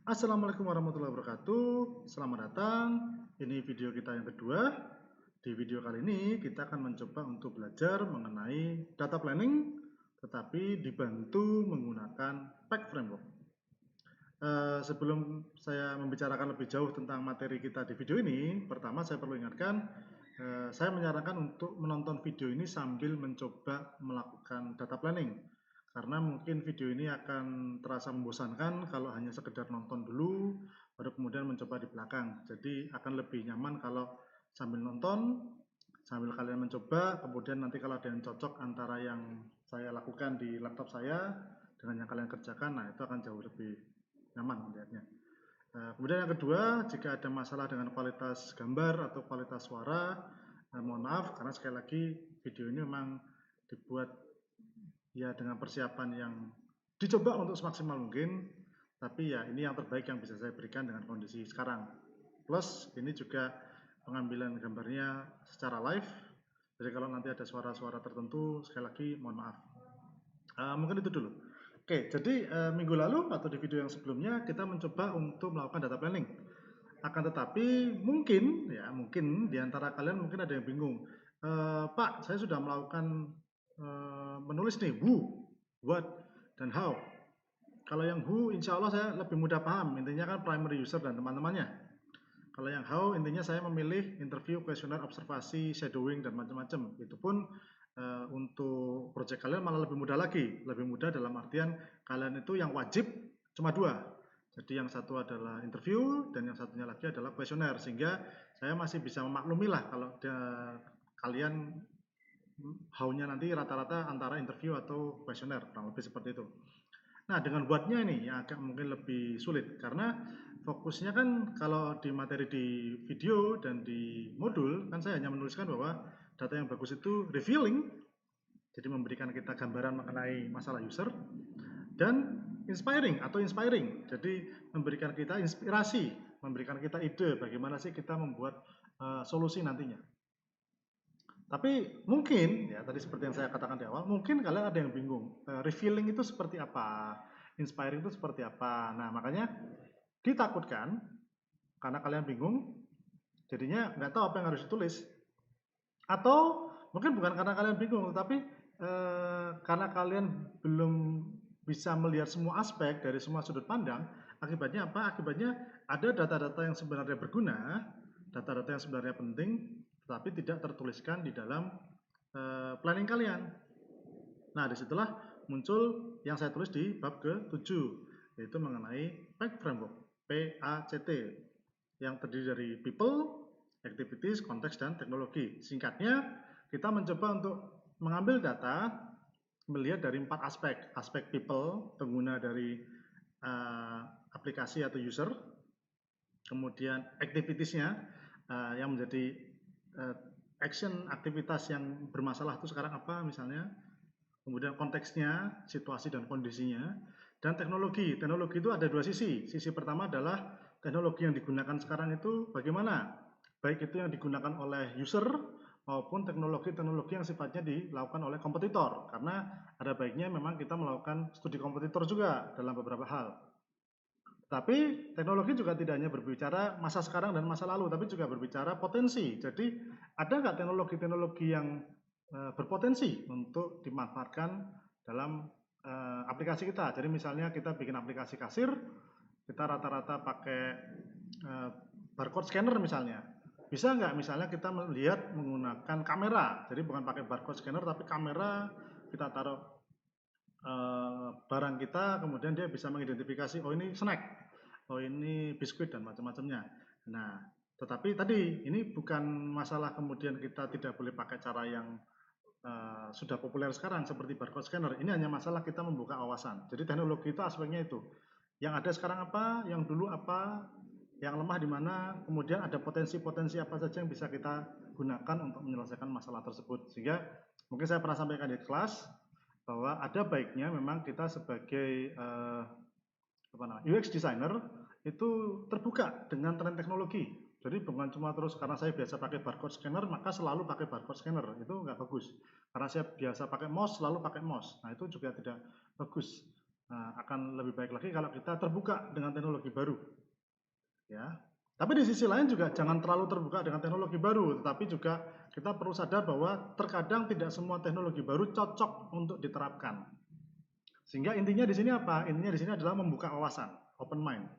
Assalamualaikum warahmatullahi wabarakatuh. Selamat datang. Ini video kita yang kedua. Di video kali ini kita akan mencoba untuk belajar mengenai data planning, tetapi dibantu menggunakan PACK Framework. Sebelum saya membicarakan lebih jauh tentang materi kita di video ini, pertama saya perlu ingatkan, saya menyarankan untuk menonton video ini sambil mencoba melakukan data planning. Karena mungkin video ini akan terasa membosankan kalau hanya sekedar nonton dulu, baru kemudian mencoba di belakang. Jadi akan lebih nyaman kalau sambil nonton, sambil kalian mencoba, kemudian nanti kalau ada yang cocok antara yang saya lakukan di laptop saya dengan yang kalian kerjakan, nah itu akan jauh lebih nyaman melihatnya. Kemudian yang kedua, jika ada masalah dengan kualitas gambar atau kualitas suara, mohon maaf karena sekali lagi video ini memang dibuat ya dengan persiapan yang dicoba untuk semaksimal mungkin, tapi ya ini yang terbaik yang bisa saya berikan dengan kondisi sekarang. Plus ini juga pengambilan gambarnya secara live, jadi kalau nanti ada suara-suara tertentu sekali lagi mohon maaf. Mungkin itu dulu. Oke, jadi minggu lalu atau di video yang sebelumnya kita mencoba untuk melakukan data planning. Akan tetapi mungkin di antara kalian mungkin ada yang bingung. Pak, saya sudah melakukan menulis nih who, what, dan how. Kalau yang who insya Allah saya lebih mudah paham, intinya kan primary user dan teman-temannya. Kalau yang how intinya saya memilih interview, kuesioner, observasi, shadowing, dan macam-macam. Itu pun untuk project kalian malah lebih mudah lagi. Lebih mudah dalam artian kalian itu yang wajib cuma dua. Jadi yang satu adalah interview dan yang satunya lagi adalah kuesioner. Sehingga saya masih bisa memaklumi lah kalau kalian how-nya nanti rata-rata antara interview atau kuesioner, kurang lebih seperti itu. Nah, dengan buatnya ini yang agak mungkin lebih sulit karena fokusnya kan kalau di materi di video dan di modul kan saya hanya menuliskan bahwa data yang bagus itu revealing, jadi memberikan kita gambaran mengenai masalah user, dan inspiring, jadi memberikan kita inspirasi, memberikan kita ide bagaimana sih kita membuat solusi nantinya. Tapi mungkin, ya tadi seperti yang saya katakan di awal, mungkin kalian ada yang bingung, revealing itu seperti apa, inspiring itu seperti apa. Nah, makanya ditakutkan, karena kalian bingung, jadinya nggak tahu apa yang harus ditulis. Atau mungkin bukan karena kalian bingung, tapi karena kalian belum bisa melihat semua aspek dari semua sudut pandang, akibatnya apa? Akibatnya ada data-data yang sebenarnya berguna, data-data yang sebenarnya penting, tetapi tidak tertuliskan di dalam planning kalian. Nah, disitulah muncul yang saya tulis di bab ke-7, yaitu mengenai PACK Framework, PACT, yang terdiri dari people, activities, konteks, dan teknologi. Singkatnya, kita mencoba untuk mengambil data, melihat dari 4 aspek. Aspek people, pengguna dari aplikasi atau user, kemudian activitiesnya, yang menjadi action aktivitas yang bermasalah itu sekarang apa misalnya, kemudian konteksnya, situasi dan kondisinya, dan teknologi. Teknologi itu ada dua sisi. Sisi pertama adalah teknologi yang digunakan sekarang itu bagaimana, baik itu yang digunakan oleh user maupun teknologi-teknologi yang sifatnya dilakukan oleh kompetitor, karena ada baiknya memang kita melakukan studi kompetitor juga dalam beberapa hal. Tapi teknologi juga tidak hanya berbicara masa sekarang dan masa lalu, tapi juga berbicara potensi. Jadi ada nggak teknologi-teknologi yang berpotensi untuk dimanfaatkan dalam aplikasi kita. Jadi misalnya kita bikin aplikasi kasir, kita rata-rata pakai barcode scanner misalnya. Bisa nggak misalnya kita melihat menggunakan kamera, jadi bukan pakai barcode scanner tapi kamera, kita taruh barang kita, kemudian dia bisa mengidentifikasi, oh ini snack, oh ini biskuit dan macam-macamnya. Nah, tetapi tadi ini bukan masalah kemudian kita tidak boleh pakai cara yang sudah populer sekarang seperti barcode scanner. Ini hanya masalah kita membuka wawasan. Jadi teknologi itu aspeknya itu. Yang ada sekarang apa, yang dulu apa, yang lemah di mana, kemudian ada potensi-potensi apa saja yang bisa kita gunakan untuk menyelesaikan masalah tersebut. Sehingga mungkin saya pernah sampaikan di kelas bahwa ada baiknya memang kita sebagai UX designer itu terbuka dengan tren teknologi. Jadi bukan cuma terus karena saya biasa pakai barcode scanner maka selalu pakai barcode scanner, itu nggak bagus. Karena saya biasa pakai mouse selalu pakai mouse, nah itu juga tidak bagus. Nah, akan lebih baik lagi kalau kita terbuka dengan teknologi baru. Ya. Tapi di sisi lain juga jangan terlalu terbuka dengan teknologi baru, tetapi juga kita perlu sadar bahwa terkadang tidak semua teknologi baru cocok untuk diterapkan. Sehingga intinya di sini apa? Intinya di sini adalah membuka wawasan, open mind.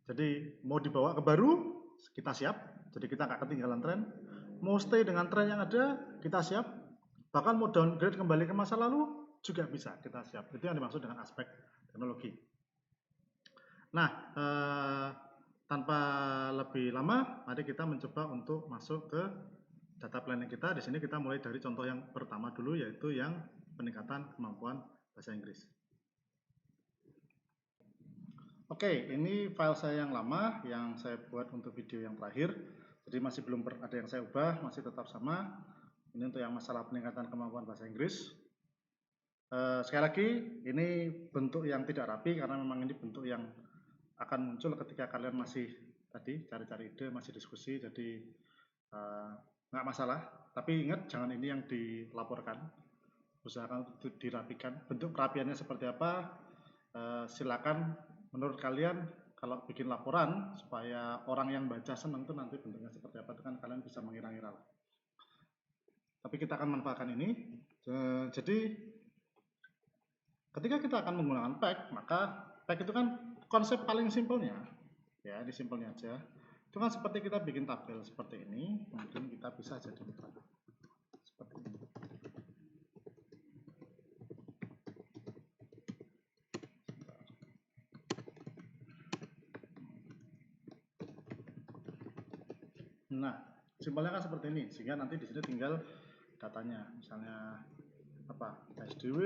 Jadi mau dibawa ke baru, kita siap. Jadi kita nggak ketinggalan tren. Mau stay dengan tren yang ada, kita siap. Bahkan mau downgrade kembali ke masa lalu, juga bisa, kita siap. Itu yang dimaksud dengan aspek teknologi. Nah, tanpa lebih lama, mari kita mencoba untuk masuk ke data planning kita. Di sini kita mulai dari contoh yang pertama dulu, yaitu yang peningkatan kemampuan bahasa Inggris. Oke, ini file saya yang lama yang saya buat untuk video yang terakhir. Jadi masih belum ada yang saya ubah, masih tetap sama. Ini untuk yang masalah peningkatan kemampuan bahasa Inggris. Sekali lagi, ini bentuk yang tidak rapi karena memang ini bentuk yang akan muncul ketika kalian masih tadi cari-cari ide, masih diskusi. Jadi nggak masalah. Tapi ingat, jangan ini yang dilaporkan. Usahakan untuk dirapikan. Bentuk perapiannya seperti apa? Silakan. Menurut kalian kalau bikin laporan supaya orang yang baca senang tuh nanti bentuknya seperti apa, itu kan kalian bisa mengira-ngira. Tapi kita akan manfaatkan ini. Jadi ketika kita akan menggunakan pack, maka pack itu kan konsep paling simpelnya, ya di simpelnya aja. Itu kan seperti kita bikin tabel seperti ini, mungkin kita bisa jadi seperti ini. Nah, simpelnya kan seperti ini, sehingga nanti di sini tinggal datanya, misalnya apa SDW,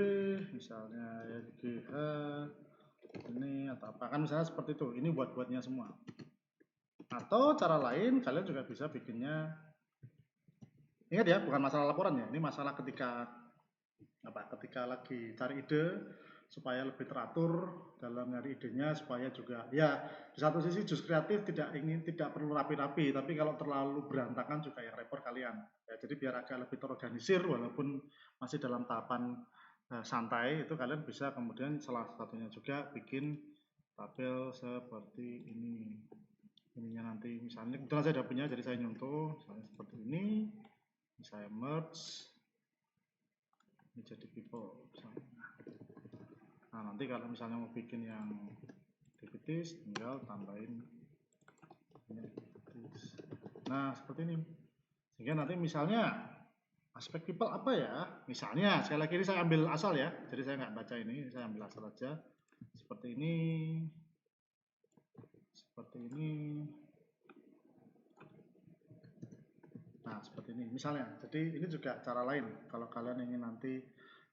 misalnya GH ini atau apa, kan misalnya seperti itu. Ini buat-buatnya semua. Atau cara lain, kalian juga bisa bikinnya. Ingat ya, bukan masalah laporan ya. Ini masalah ketika ketika lagi cari ide supaya lebih teratur dalam nyari idenya, supaya juga ya di satu sisi jus kreatif tidak perlu rapi-rapi, tapi kalau terlalu berantakan juga yang repot kalian. Ya, jadi biar agak lebih terorganisir walaupun masih dalam tahapan santai, itu kalian bisa kemudian salah satunya juga bikin tabel seperti ini. Ininya nanti misalnya kebetulan saya sudah punya, jadi saya nyontoh misalnya seperti ini, saya merge ini jadi people misalnya. Nah, nanti kalau misalnya mau bikin yang activities, tinggal tambahin ini activities. Nah, seperti ini. Sehingga nanti misalnya aspek people apa ya? Misalnya, sekali lagi ini saya ambil asal ya. Jadi saya nggak baca ini, saya ambil asal aja. Seperti ini. Seperti ini. Nah, seperti ini misalnya. Jadi ini juga cara lain. Kalau kalian ingin nanti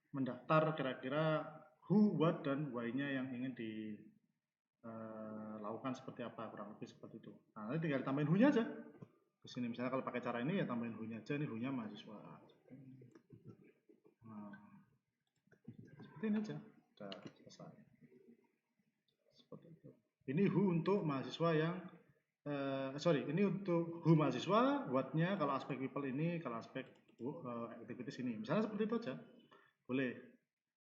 mendaftar kira-kira who, what, dan why-nya yang ingin dilakukan seperti apa, kurang lebih seperti itu. Nah, nanti tinggal tambahin who-nya aja. Di sini misalnya kalau pakai cara ini ya tambahin who-nya aja. Ini who-nya mahasiswa. Nah, seperti ini aja. Sudah selesai. Seperti itu. Ini who untuk mahasiswa yang ini untuk who mahasiswa, what-nya kalau aspek people ini, kalau aspek activities ini. Misalnya seperti itu aja. Boleh.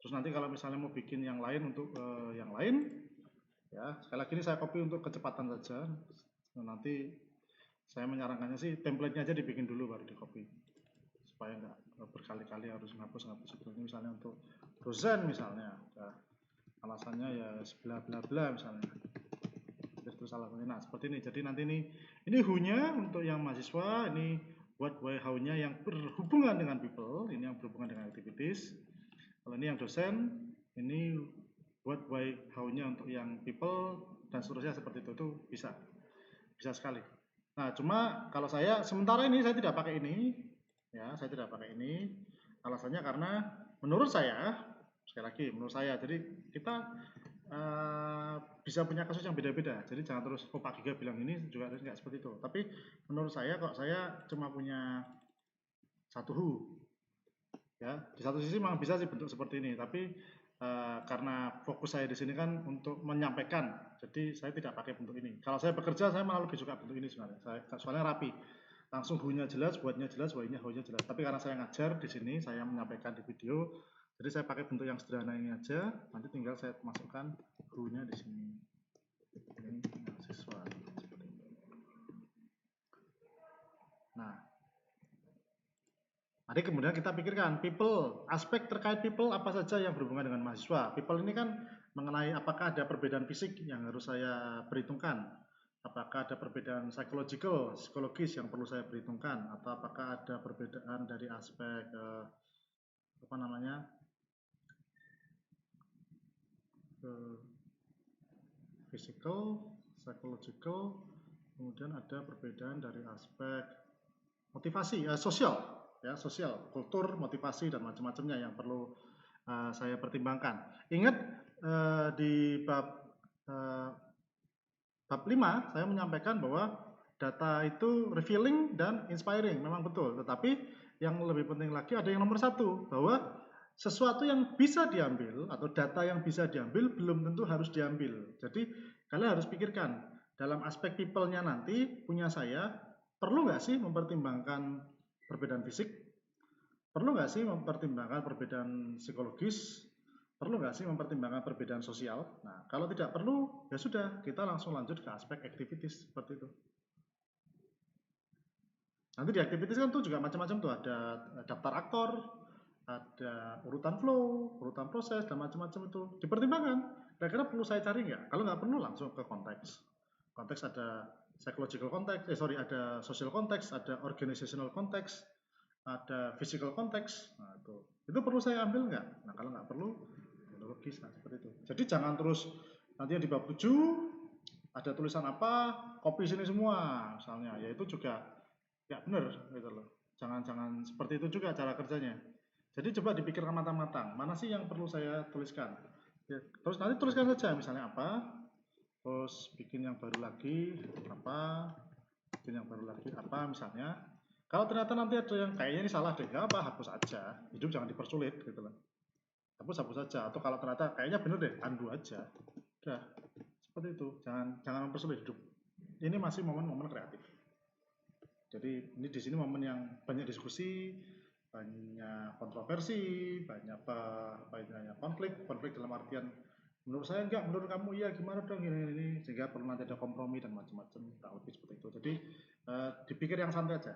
Terus nanti kalau misalnya mau bikin yang lain untuk yang lain, ya sekali lagi ini saya copy untuk kecepatan saja. Nanti saya menyarankannya sih template-nya aja dibikin dulu baru di copy, supaya nggak berkali-kali harus ngapus itu. Misalnya untuk dosen misalnya, alasannya ya bla bla bla misalnya. Terus alasannya, nah seperti ini. Jadi nanti ini who-nya untuk yang mahasiswa, ini what, why, how-nya yang berhubungan dengan people, ini yang berhubungan dengan activities. Kalau ini yang dosen, ini what, why, how-nya untuk yang people, dan seterusnya seperti itu bisa sekali. Nah, cuma kalau saya sementara ini saya tidak pakai ini, ya saya tidak pakai ini. Alasannya karena menurut saya, sekali lagi menurut saya, jadi kita bisa punya kasus yang beda-beda. Jadi jangan terus Pak Giga bilang ini juga nggak seperti itu. Tapi menurut saya kok saya cuma punya satu who. Ya, di satu sisi memang bisa sih bentuk seperti ini, tapi karena fokus saya di sini kan untuk menyampaikan, jadi saya tidak pakai bentuk ini. Kalau saya bekerja, saya malah lebih suka bentuk ini sebenarnya. Soalnya rapi, langsung who-nya jelas, buatnya jelas, why-nya, how-nya jelas. Tapi karena saya ngajar di sini, saya menyampaikan di video, Jadi saya pakai bentuk yang sederhana ini aja, nanti tinggal saya masukkan who-nya di sini. Ini mahasiswa. Nah, nanti kemudian kita pikirkan people, aspek terkait people apa saja yang berhubungan dengan mahasiswa. People ini kan mengenai apakah ada perbedaan fisik yang harus saya perhitungkan, apakah ada perbedaan psikologis yang perlu saya perhitungkan, atau apakah ada perbedaan dari aspek physical, psychological, kemudian ada perbedaan dari aspek motivasi, sosial, kultur, motivasi dan macam-macamnya yang perlu saya pertimbangkan. Ingat di bab 5 saya menyampaikan bahwa data itu revealing dan inspiring, memang betul. Tetapi yang lebih penting lagi ada yang nomor 1, bahwa sesuatu yang bisa diambil atau data yang bisa diambil belum tentu harus diambil. Jadi kalian harus pikirkan dalam aspek people-nya nanti punya saya, perlu nggak sih mempertimbangkan perbedaan fisik? Perlu nggak sih mempertimbangkan perbedaan psikologis? Perlu nggak sih mempertimbangkan perbedaan sosial? Nah, kalau tidak perlu, ya sudah, kita langsung lanjut ke aspek activities seperti itu. Nanti di activities kan tuh juga macam-macam tuh, ada daftar aktor, ada urutan flow, urutan proses, dan macam-macam itu dipertimbangkan. Kira-kira perlu saya cari nggak? Kalau nggak perlu langsung ke konteks. Konteks ada psychological konteks, ada social konteks, ada organizational konteks, ada physical konteks. Nah, itu perlu saya ambil nggak? Nah, kalau nggak perlu, logis lah seperti itu. Jadi jangan terus nanti di bab 7 ada tulisan apa, copy sini semua misalnya, ya itu juga nggak benar gitu loh. Jangan seperti itu juga cara kerjanya. Jadi coba dipikirkan matang-matang, mana sih yang perlu saya tuliskan. Ya, terus nanti tuliskan saja misalnya apa, terus bikin yang baru lagi apa, bikin yang baru lagi apa misalnya. Kalau ternyata nanti ada yang kayaknya ini salah deh, nggak apa, hapus aja. Hidup jangan dipersulit gitu loh. Hapus saja. Atau kalau ternyata kayaknya bener deh, undo aja. Udah, seperti itu. Jangan mempersulit hidup. Ini masih momen-momen kreatif. Jadi ini di sini momen yang banyak diskusi, banyak kontroversi, banyak konflik dalam artian menurut saya enggak, menurut kamu iya, gimana dong ini, sehingga perlu nanti ada kompromi dan macam-macam, tak lebih seperti itu. Jadi dipikir yang santai aja.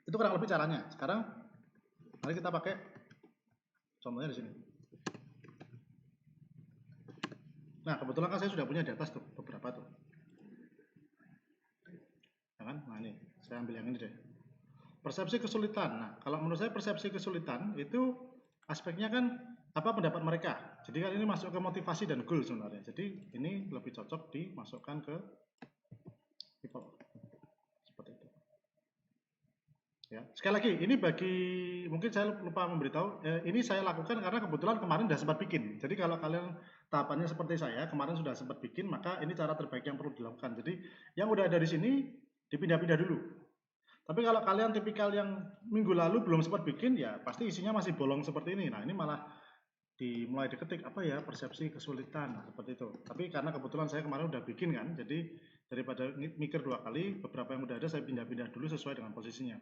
Itu kurang lebih caranya. Sekarang mari kita pakai contohnya di sini. Nah, kebetulan kan saya sudah punya di atas tuh beberapa tuh. Kan? Nah ini, saya ambil yang ini deh. Persepsi kesulitan. Nah, kalau menurut saya persepsi kesulitan itu aspeknya kan apa pendapat mereka. Jadi kan ini masuk ke motivasi dan goal sebenarnya. Jadi ini lebih cocok dimasukkan ke people. Seperti itu. Ya, sekali lagi ini bagi mungkin saya lupa memberitahu. Ini saya lakukan karena kebetulan kemarin sudah sempat bikin. Jadi kalau kalian tahapannya seperti saya kemarin sudah sempat bikin, maka ini cara terbaik yang perlu dilakukan. Jadi yang udah ada di sini dipindah-pindah dulu. Tapi kalau kalian tipikal yang minggu lalu belum sempat bikin, ya pasti isinya masih bolong seperti ini. Nah, ini malah dimulai diketik apa ya, persepsi kesulitan, nah, seperti itu. Tapi karena kebetulan saya kemarin udah bikin kan, jadi daripada mikir 2 kali, beberapa yang udah ada saya pindah-pindah dulu sesuai dengan posisinya.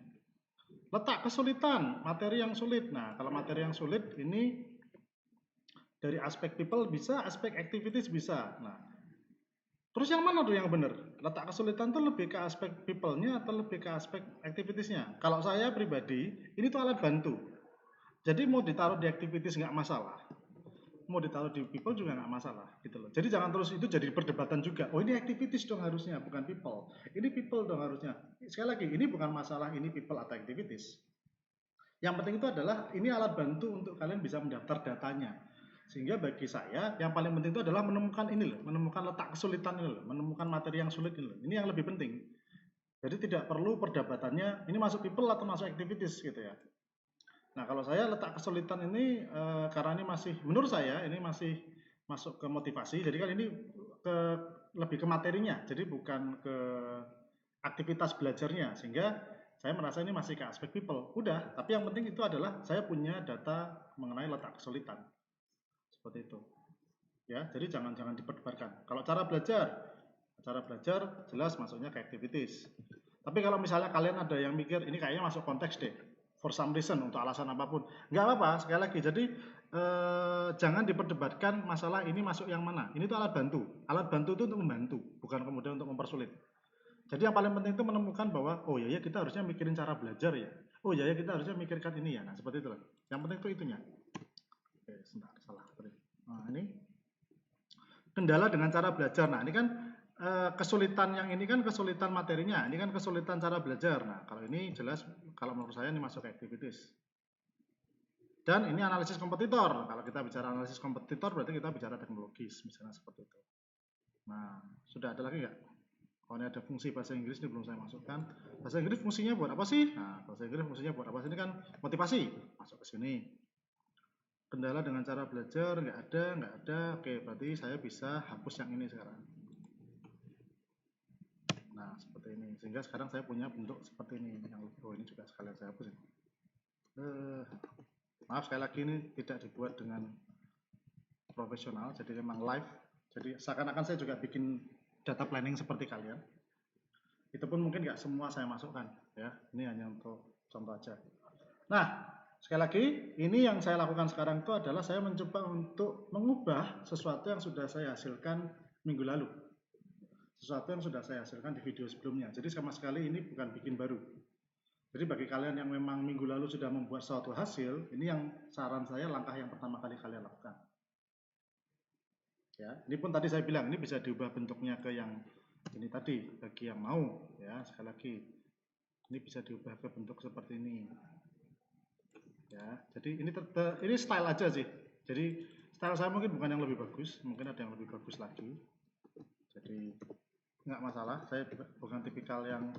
Letak kesulitan, materi yang sulit. Nah, kalau materi yang sulit ini dari aspek people bisa, aspek activities bisa. Nah, terus yang mana tuh yang benar? Letak kesulitan tuh lebih ke aspek people-nya atau lebih ke aspek activities-nya? Kalau saya pribadi, ini tuh alat bantu. Jadi mau ditaruh di activities nggak masalah, mau ditaruh di people juga nggak masalah, gitu loh. Jadi jangan terus itu jadi perdebatan juga. Oh ini activities dong harusnya, bukan people. Ini people dong harusnya. Sekali lagi, ini bukan masalah ini people atau activities. Yang penting itu adalah ini alat bantu untuk kalian bisa mendaftar datanya. Sehingga bagi saya yang paling penting itu adalah menemukan ini loh, menemukan letak kesulitan ini loh, menemukan materi yang sulit ini loh. Ini yang lebih penting. Jadi tidak perlu perdebatannya ini masuk people atau masuk activities gitu ya. Nah, kalau saya letak kesulitan ini karena ini masih menurut saya ini masih masuk ke motivasi. Jadi kan ini lebih ke materinya. Jadi bukan ke aktivitas belajarnya sehingga saya merasa ini masih ke aspek people. Udah, tapi yang penting itu adalah saya punya data mengenai letak kesulitan. Seperti itu. Ya, jadi jangan diperdebatkan. Kalau cara belajar jelas masuknya ke activities. Tapi kalau misalnya kalian ada yang mikir ini kayaknya masuk konteks deh, for some reason, untuk alasan apapun. Nggak apa-apa, sekali lagi. Jadi jangan diperdebatkan masalah ini masuk yang mana. Ini tuh alat bantu. Alat bantu itu untuk membantu, bukan kemudian untuk mempersulit. Jadi yang paling penting itu menemukan bahwa oh ya kita harusnya mikirin cara belajar ya. Oh ya kita harusnya mikirkan ini ya. Nah seperti itu. Yang penting itu itunya. Oke, sebentar, salah. Nah ini kendala dengan cara belajar. Nah ini kan kesulitan yang ini kan kesulitan materinya. Ini kan kesulitan cara belajar. Nah kalau ini jelas kalau menurut saya ini masuk ke activities. Dan ini analisis kompetitor. Kalau kita bicara analisis kompetitor berarti kita bicara teknologis, misalnya seperti itu. Nah, sudah ada lagi nggak? Oh, ini ada fungsi bahasa Inggris, ini belum saya masukkan. Bahasa Inggris fungsinya buat apa sih? Nah, bahasa Inggris fungsinya buat apa sih? Ini kan motivasi. Masuk ke sini. Kendala dengan cara belajar, nggak ada. Oke, berarti saya bisa hapus yang ini sekarang. Nah, seperti ini. Sehingga sekarang saya punya bentuk seperti ini. Yang ini juga sekalian saya hapus. Maaf sekali lagi ini tidak dibuat dengan profesional, jadi memang live. Jadi seakan-akan saya juga bikin data planning seperti kalian. Itu pun mungkin nggak semua saya masukkan, ya. Ini hanya untuk contoh aja. Nah, sekali lagi, ini yang saya lakukan sekarang itu adalah saya mencoba untuk mengubah sesuatu yang sudah saya hasilkan minggu lalu. Sesuatu yang sudah saya hasilkan di video sebelumnya. Jadi sama sekali ini bukan bikin baru. Jadi bagi kalian yang memang minggu lalu sudah membuat suatu hasil, ini yang saran saya langkah yang pertama kali kalian lakukan. Ya, ini pun tadi saya bilang ini bisa diubah bentuknya ke yang ini tadi bagi yang mau, ya sekali lagi ini bisa diubah ke bentuk seperti ini. Ya, jadi ini style aja sih. Jadi style saya mungkin bukan yang lebih bagus, mungkin ada yang lebih bagus lagi. Jadi nggak masalah, saya bukan tipikal yang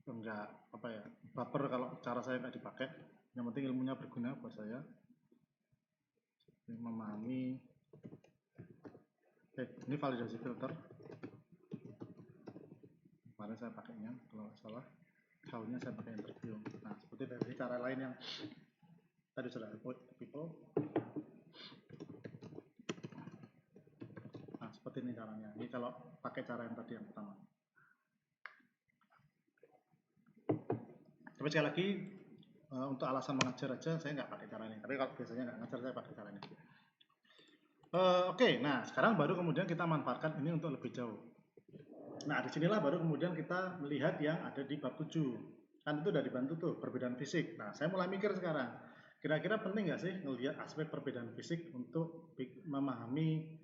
enggak apa ya baper kalau cara saya nggak dipakai. Yang penting ilmunya berguna buat saya. Jadi, memahami. Ini validasi filter. Kemarin saya pakainya kalau nggak salah. How-nya saya pakai interview. Nah seperti dari cara lain yang tadi sudah report people. Nah seperti ini caranya. Ini kalau pakai cara yang tadi yang pertama. Tapi sekali lagi untuk alasan mengajar aja saya nggak pakai cara ini. Tapi kalau biasanya nggak ngajar saya pakai cara ini. Oke, nah sekarang baru kemudian kita manfaatkan ini untuk lebih jauh. Nah disinilah baru kemudian kita melihat yang ada di bab 7. Kan itu udah dibantu tuh perbedaan fisik. Nah saya mulai mikir sekarang, kira-kira penting nggak sih ngelihat aspek perbedaan fisik untuk memahami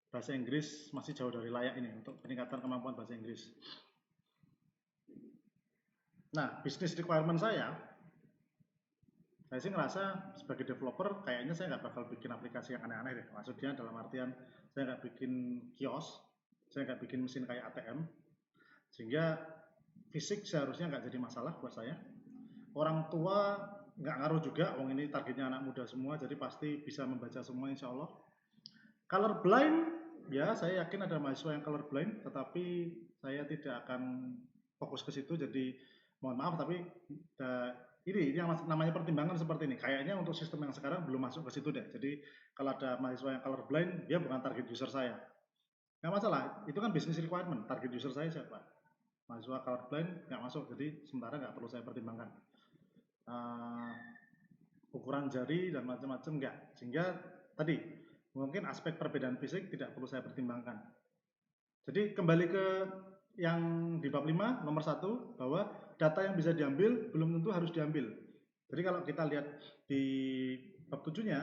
bahasa Inggris masih jauh dari layak ini untuk peningkatan kemampuan bahasa Inggris. Nah business requirement saya sih ngerasa sebagai developer kayaknya saya nggak bakal bikin aplikasi yang aneh-aneh deh. Maksudnya dalam artian saya nggak bikin kios, saya nggak bikin mesin kayak ATM, sehingga fisik seharusnya nggak jadi masalah buat saya. Orang tua nggak ngaruh juga, wong ini targetnya anak muda semua, jadi pasti bisa membaca semua insya Allah. Colorblind, ya saya yakin ada mahasiswa yang colorblind, tetapi saya tidak akan fokus ke situ, jadi mohon maaf, tapi ini yang namanya pertimbangan seperti ini. Kayaknya untuk sistem yang sekarang belum masuk ke situ deh. Jadi kalau ada mahasiswa yang colorblind, dia bukan target user saya. Nggak masalah, itu kan business requirement. Target user saya siapa? Mahasiswa colorblind nggak masuk, jadi sementara nggak perlu saya pertimbangkan. Ukuran jari dan macam-macam nggak. Sehingga tadi mungkin aspek perbedaan fisik tidak perlu saya pertimbangkan. Jadi kembali ke yang di bab 5 nomor 1 bahwa data yang bisa diambil belum tentu harus diambil. Jadi kalau kita lihat di bab 7-nya,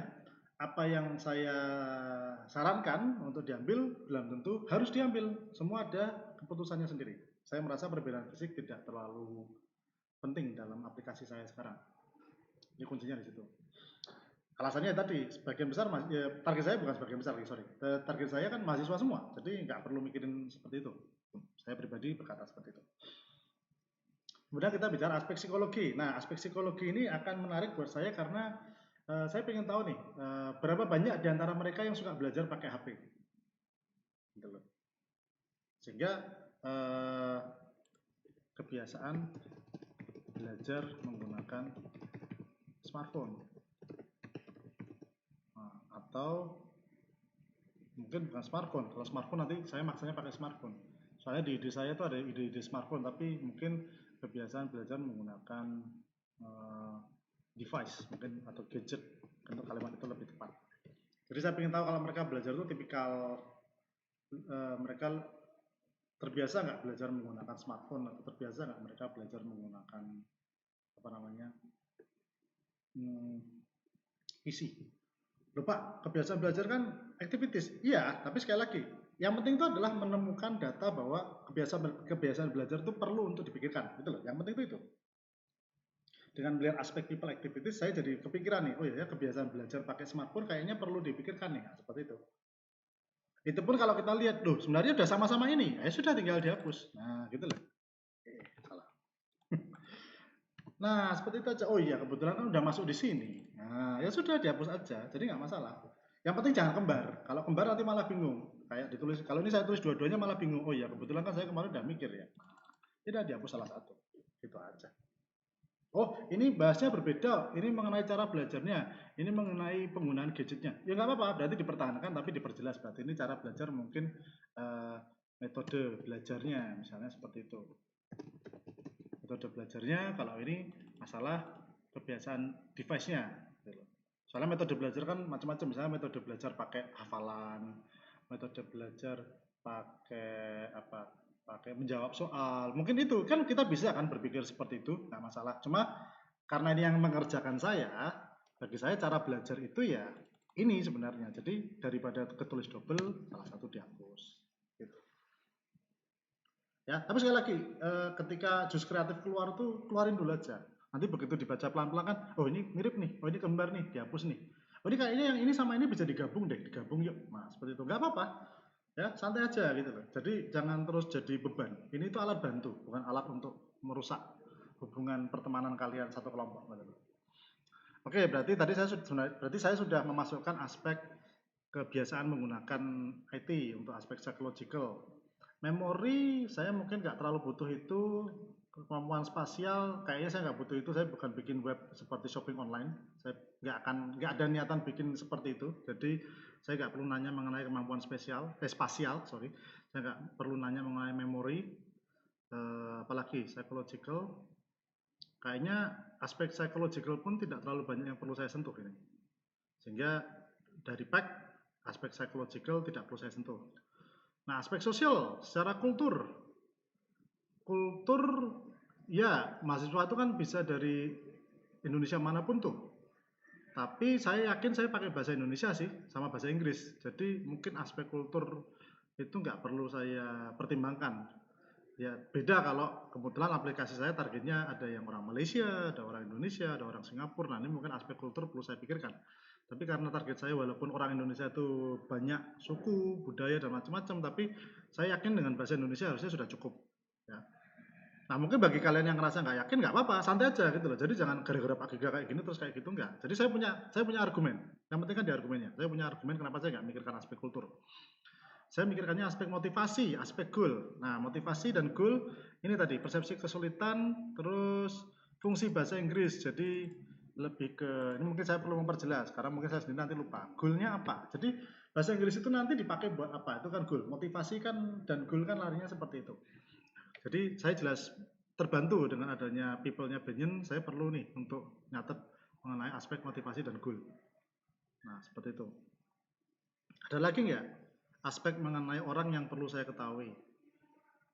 apa yang saya sarankan untuk diambil belum tentu harus diambil. Semua ada keputusannya sendiri. Saya merasa perbedaan fisik tidak terlalu penting dalam aplikasi saya sekarang. Ini kuncinya di situ. Alasannya tadi sebagian besar ya, target saya bukan sebagian besar, sorry. Target saya kan mahasiswa semua, jadi nggak perlu mikirin seperti itu. Saya pribadi berkata seperti itu. Kemudian kita bicara aspek psikologi. Nah, aspek psikologi ini akan menarik buat saya karena saya ingin tahu nih berapa banyak di antara mereka yang suka belajar pakai HP. Gitu loh. Sehingga kebiasaan belajar menggunakan smartphone. Atau mungkin bukan smartphone. Kalau smartphone nanti saya maksanya pakai smartphone. Soalnya di ide saya itu ada ide-ide smartphone, tapi mungkin kebiasaan belajar menggunakan device mungkin atau gadget, untuk kalimat itu lebih tepat. Jadi saya ingin tahu kalau mereka belajar itu tipikal mereka terbiasa nggak belajar menggunakan smartphone, atau terbiasa nggak mereka belajar menggunakan apa namanya PC. Loh Pak, kebiasaan belajar kan activities. Iya, tapi sekali lagi, yang penting itu adalah menemukan data bahwa kebiasaan belajar itu perlu untuk dipikirkan. Gitu loh. Yang penting itu. Dengan melihat aspek people activities, saya jadi kepikiran nih, oh ya kebiasaan belajar pakai smartphone kayaknya perlu dipikirkan nih, nah, seperti itu. Itu pun kalau kita lihat, loh sebenarnya udah sama-sama ini, ya sudah tinggal dihapus. Nah, gitu loh. Salah. Nah, seperti itu aja. Oh iya, kebetulan kan udah masuk di sini. Nah, ya sudah dihapus aja, jadi nggak masalah. Yang penting jangan kembar. Kalau kembar nanti malah bingung. Kayak ditulis, kalau ini saya tulis dua-duanya malah bingung. Oh iya, kebetulan kan saya kemarin udah mikir ya. Tidak dihapus salah satu. Gitu aja. Oh, ini bahasnya berbeda. Ini mengenai cara belajarnya. Ini mengenai penggunaan gadgetnya. Ya nggak apa-apa. Berarti dipertahankan, tapi diperjelas. Berarti ini cara belajar mungkin metode belajarnya, misalnya seperti itu. Metode belajarnya, kalau ini masalah kebiasaan device-nya. Soalnya metode belajar kan macam-macam. Misalnya metode belajar pakai hafalan, metode belajar pakai apa? Pakai menjawab soal. Mungkin itu kan kita bisa kan berpikir seperti itu, nggak masalah. Cuma karena ini yang mengerjakan saya, bagi saya cara belajar itu ya ini sebenarnya. Jadi daripada ketulis double, salah satu dihapus. Gitu. Ya, tapi sekali lagi, ketika jus kreatif keluar tuh keluarin dulu aja. Nanti begitu dibaca pelan-pelan kan, oh ini mirip nih, oh ini kembar nih, dihapus nih. Oh ini kayaknya yang ini sama ini bisa digabung deh, digabung yuk. Nah, seperti itu. Nggak apa-apa. Ya, santai aja gitu loh. Jadi jangan terus jadi beban. Ini itu alat bantu, bukan alat untuk merusak hubungan pertemanan kalian satu kelompok. Oke, berarti saya sudah memasukkan aspek kebiasaan menggunakan IT untuk aspek psychological. Memori saya mungkin nggak terlalu butuh itu. Kemampuan spasial kayaknya saya nggak butuh itu. Saya bukan bikin web seperti shopping online. Saya nggak ada niatan bikin seperti itu. Jadi saya nggak perlu nanya mengenai kemampuan spasial, sorry. Saya nggak perlu nanya mengenai memori. Apalagi psychological. Kayaknya aspek psychological pun tidak terlalu banyak yang perlu saya sentuh ini. Sehingga dari pack aspek psychological tidak perlu saya sentuh. Nah, aspek sosial secara kultur ya mahasiswa itu kan bisa dari Indonesia manapun tuh. Tapi saya yakin saya pakai bahasa Indonesia sih sama bahasa Inggris. Jadi mungkin aspek kultur itu nggak perlu saya pertimbangkan. Ya beda kalau kebetulan aplikasi saya targetnya ada yang orang Malaysia, ada orang Indonesia, ada orang Singapura. Nah ini mungkin aspek kultur perlu saya pikirkan. Tapi karena target saya walaupun orang Indonesia itu banyak suku, budaya dan macam-macam, tapi saya yakin dengan bahasa Indonesia harusnya sudah cukup. Ya. Nah mungkin bagi kalian yang ngerasa nggak yakin nggak apa-apa, santai aja gitu loh. Jadi jangan gara-gara Pak Giga kayak gini terus kayak gitu enggak. Jadi saya punya argumen. Yang penting kan di argumennya. Saya punya argumen kenapa saya nggak mikirkan aspek kultur. Saya mikirkannya aspek motivasi, aspek goal. Nah, motivasi dan goal ini tadi persepsi kesulitan, terus fungsi bahasa Inggris. Jadi lebih ke ini mungkin saya perlu memperjelas karena mungkin saya sendiri nanti lupa. Goalnya apa? Jadi bahasa Inggris itu nanti dipakai buat apa? Itu kan goal. Motivasi kan dan goal kan larinya seperti itu. Jadi saya jelas terbantu dengan adanya people-nya Benyon, saya perlu nih untuk nyatet mengenai aspek motivasi dan goal. Nah, seperti itu. Ada lagi nggak aspek mengenai orang yang perlu saya ketahui?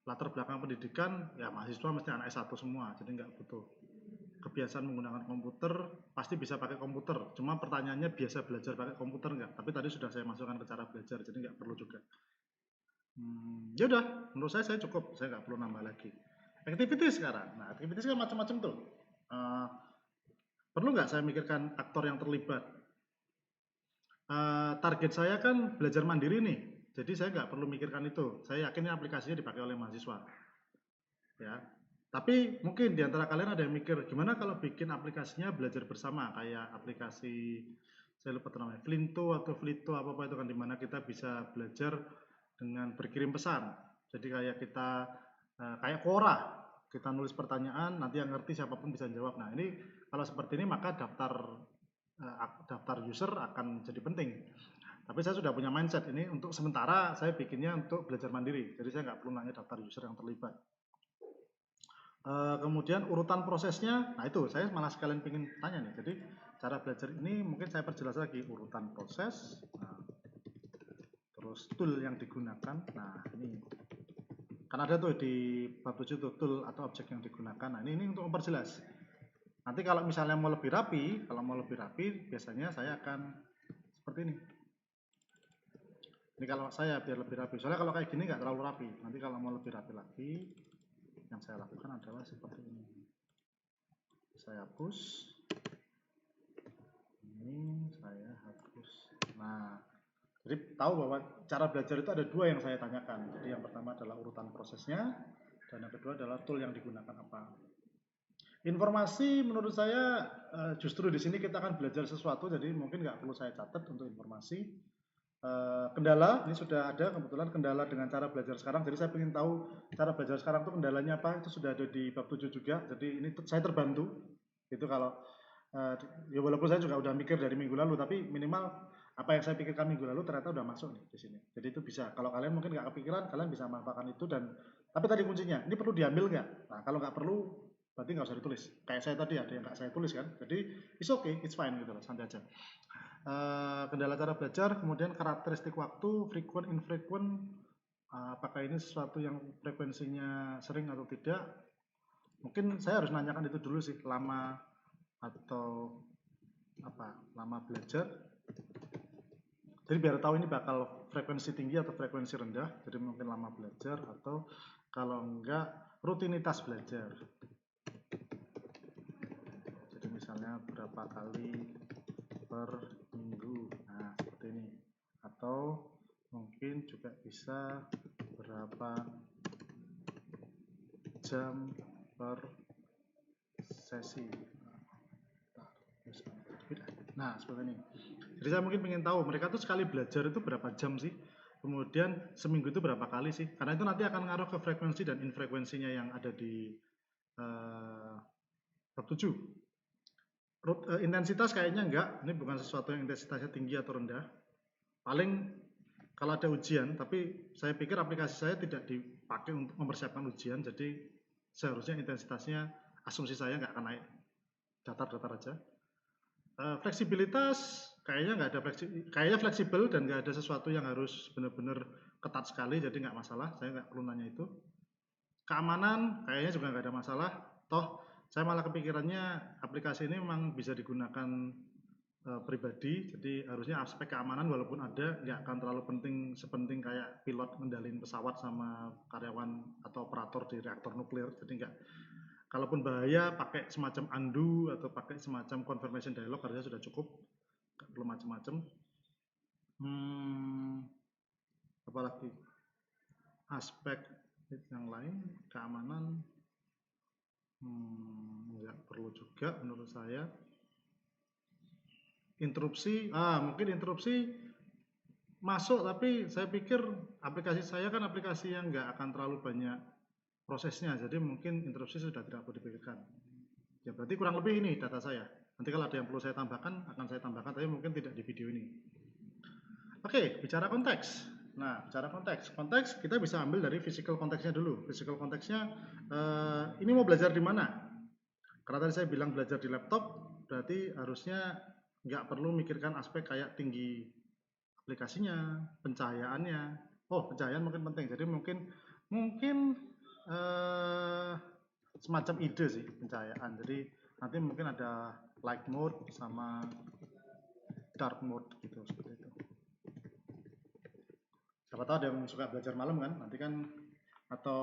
Latar belakang pendidikan, ya mahasiswa mesti anak S1 semua, jadi nggak butuh. Kebiasaan menggunakan komputer, pasti bisa pakai komputer. Cuma pertanyaannya biasa belajar pakai komputer nggak? Tapi tadi sudah saya masukkan ke cara belajar, jadi nggak perlu juga. Ya udah, menurut saya cukup, saya nggak perlu nambah lagi. Activity sekarang, nah activity kan macam-macam tuh. Perlu nggak saya mikirkan aktor yang terlibat? Target saya kan belajar mandiri nih, jadi saya nggak perlu mikirkan itu. Saya yakin ini aplikasinya dipakai oleh mahasiswa. Ya, tapi mungkin di antara kalian ada yang mikir, gimana kalau bikin aplikasinya belajar bersama, kayak aplikasi saya lupa namanya, Flinto atau Flito apa itu kan, dimana kita bisa belajar dengan berkirim pesan. Jadi kayak kita kayak Quora, kita nulis pertanyaan, nanti yang ngerti siapapun bisa jawab. Nah ini kalau seperti ini maka daftar user akan jadi penting. Tapi saya sudah punya mindset ini untuk sementara saya bikinnya untuk belajar mandiri. Jadi saya nggak perlu nanya daftar user yang terlibat. Kemudian urutan prosesnya, nah itu saya malah sekalian pengen tanya nih. Jadi cara belajar ini mungkin saya perjelas lagi urutan proses, nah, terus tool yang digunakan. Nah ini kan ada tuh di bab 7 tuh tool atau objek yang digunakan. Nah ini untuk memperjelas. Nanti kalau misalnya mau lebih rapi, biasanya saya akan seperti ini. Ini kalau saya biar lebih rapi. Soalnya kalau kayak gini nggak terlalu rapi. Nanti kalau mau lebih rapi lagi, yang saya lakukan adalah seperti ini. Saya hapus. Ini saya hapus. Nah, jadi tahu bahwa cara belajar itu ada dua yang saya tanyakan. Jadi yang pertama adalah urutan prosesnya, dan yang kedua adalah tool yang digunakan apa. Informasi menurut saya justru di sini kita akan belajar sesuatu, jadi mungkin nggak perlu saya catat untuk informasi. Kendala ini sudah ada, kebetulan kendala dengan cara belajar sekarang, jadi saya ingin tahu cara belajar sekarang itu kendalanya apa, itu sudah ada di bab 7 juga, jadi ini saya terbantu itu kalau ya walaupun saya juga udah mikir dari minggu lalu, tapi minimal apa yang saya pikirkan minggu lalu ternyata udah masuk nih di sini, jadi itu bisa, kalau kalian mungkin nggak kepikiran, kalian bisa manfaatkan itu. Dan tapi tadi kuncinya, ini perlu diambil nggak? Nah kalau nggak perlu berarti nggak usah ditulis, kayak saya tadi ada yang nggak saya tulis kan, jadi it's okay, it's fine gitu loh, santai aja. Kendala cara belajar, kemudian karakteristik waktu, frequent, infrequent, apakah ini sesuatu yang frekuensinya sering atau tidak. Mungkin saya harus nanyakan itu dulu sih, lama atau apa, lama belajar. Jadi biar tahu ini bakal frekuensi tinggi atau frekuensi rendah, jadi mungkin lama belajar atau kalau enggak rutinitas belajar. Jadi misalnya berapa kali per minggu, nah seperti ini. Atau mungkin juga bisa berapa jam per sesi. Nah seperti ini. Jadi saya mungkin ingin tahu mereka tuh sekali belajar itu berapa jam sih, kemudian seminggu itu berapa kali sih, karena itu nanti akan ngaruh ke frekuensi dan infrekuensinya yang ada di bab 7. Intensitas kayaknya enggak, ini bukan sesuatu yang intensitasnya tinggi atau rendah. Paling kalau ada ujian, tapi saya pikir aplikasi saya tidak dipakai untuk mempersiapkan ujian, jadi seharusnya intensitasnya, asumsi saya nggak akan naik, datar-datar aja. Fleksibilitas kayaknya nggak ada, kayaknya fleksibel dan nggak ada sesuatu yang harus benar-benar ketat sekali, jadi nggak masalah, saya nggak perlu nanya itu. Keamanan kayaknya juga nggak ada masalah, toh saya malah kepikirannya aplikasi ini memang bisa digunakan pribadi, jadi harusnya aspek keamanan walaupun ada nggak akan terlalu penting, sepenting kayak pilot ngendalin pesawat sama karyawan atau operator di reaktor nuklir. Jadi nggak, kalaupun bahaya pakai semacam undo atau pakai semacam confirmation dialog harusnya sudah cukup, nggak perlu macam-macam. Apalagi aspek yang lain, keamanan nggak perlu juga menurut saya. Interupsi, mungkin interupsi masuk, tapi saya pikir aplikasi saya kan aplikasi yang nggak akan terlalu banyak prosesnya, jadi mungkin interupsi sudah tidak perlu dipikirkan. Ya berarti kurang lebih ini data saya. Nanti kalau ada yang perlu saya tambahkan, akan saya tambahkan, tapi mungkin tidak di video ini. Oke, bicara konteks. Nah, bicara konteks kita bisa ambil dari physical konteksnya dulu. Physical konteksnya, ini mau belajar di mana? Karena tadi saya bilang belajar di laptop, berarti harusnya nggak perlu mikirkan aspek kayak tinggi aplikasinya, pencahayaannya. Oh, pencahayaan mungkin penting. Jadi mungkin semacam ide sih pencahayaan. Jadi nanti mungkin ada light mode sama dark mode gitu, seperti itu. Siapa tahu ada yang suka belajar malam kan? Nanti kan atau